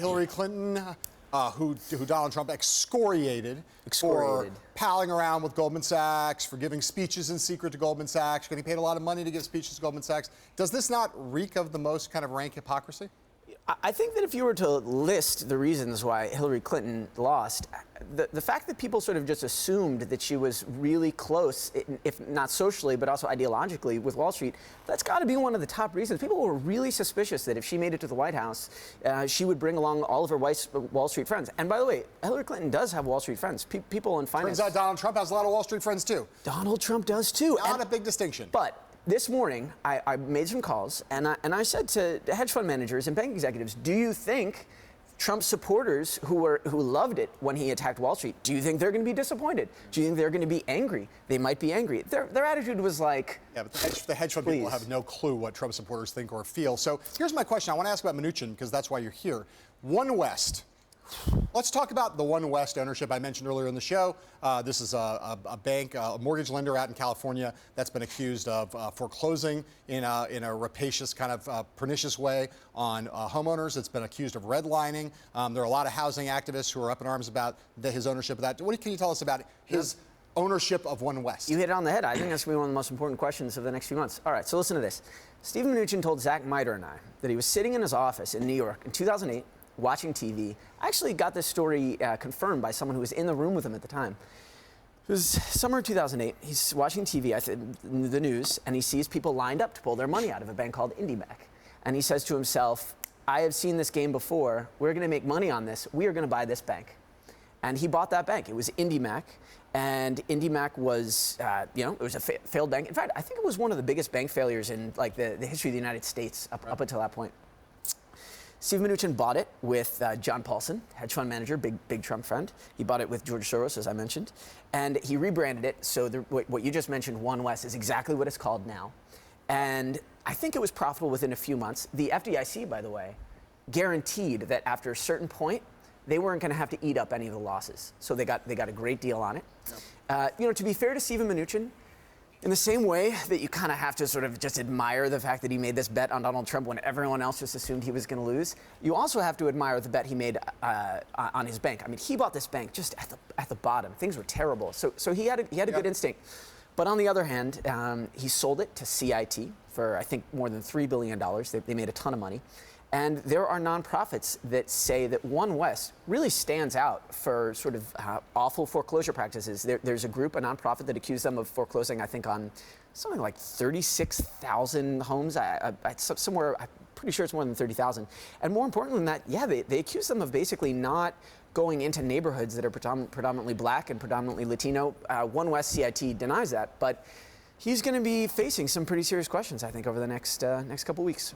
Hillary Clinton, who Donald Trump excoriated for palling around with Goldman Sachs, for giving speeches in secret to Goldman Sachs, getting paid a lot of money to give speeches to Goldman Sachs. Does this not reek of the most kind of rank hypocrisy? I think that if you were to list the reasons why Hillary Clinton lost, the fact that people sort of just assumed that she was really close, if not socially, but also ideologically with Wall Street, that's got to be one of the top reasons. People were really suspicious that if she made it to the White House, she would bring along all of her Wall Street friends. And by the way, Hillary Clinton does have Wall Street friends. People in finance. Turns out Donald Trump has a lot of Wall Street friends, too. Donald Trump does, too. Not a big distinction. But this morning, I made some calls, and I said to hedge fund managers and bank executives, do you think Trump's supporters who loved it when he attacked Wall Street, do you think they're going to be disappointed? Do you think they're going to be angry? They might be angry. Their attitude was like, yeah, but the hedge fund people have no clue what Trump supporters think or feel. So here's my question. I want to ask about Mnuchin, because that's why you're here. OneWest. Let's talk about the OneWest ownership I mentioned earlier in the show. This is a bank, a mortgage lender out in California that's been accused of foreclosing in a rapacious, kind of pernicious way on homeowners. It's been accused of redlining. There are a lot of housing activists who are up in arms about his ownership of that. What can you tell us about his ownership of OneWest? You hit it on the head. I think that's going to be one of the most important questions of the next few months. All right, so listen to this. Steven Mnuchin told Zach Miter and I that he was sitting in his office in New York in 2008, watching TV. I actually got this story confirmed by someone who was in the room with him at the time. It was summer of 2008. He's watching TV, the news, and he sees people lined up to pull their money out of a bank called IndyMac. And he says to himself, I have seen this game before. We're going to make money on this. We are going to buy this bank. And he bought that bank. It was IndyMac. And IndyMac was, it was a failed bank. In fact, I think it was one of the biggest bank failures in like the history of the United States up until that point. Steven Mnuchin bought it with John Paulson, hedge fund manager, big Trump friend. He bought it with George Soros, as I mentioned. And he rebranded it. So what you just mentioned, OneWest, is exactly what it's called now. And I think it was profitable within a few months. The FDIC, by the way, guaranteed that after a certain point, they weren't going to have to eat up any of the losses. So they got a great deal on it. Yep. To be fair to Steven Mnuchin, in the same way that you kind of have to sort of just admire the fact that he made this bet on Donald Trump when everyone else just assumed he was going to lose, you also have to admire the bet he made on his bank. I mean, he bought this bank just at the bottom. Things were terrible. So he had a good instinct. But on the other hand, he sold it to CIT for, I think, more than $3 billion. They made a ton of money. And there are nonprofits that say that OneWest really stands out for sort of awful foreclosure practices. There's a group, a nonprofit, that accused them of foreclosing, I think, on something like 36,000 homes. Somewhere, I'm pretty sure it's more than 30,000. And more importantly than that, yeah, they accuse them of basically not going into neighborhoods that are predominantly black and predominantly Latino. OneWest CIT denies that, but he's going to be facing some pretty serious questions, I think, over the next couple weeks.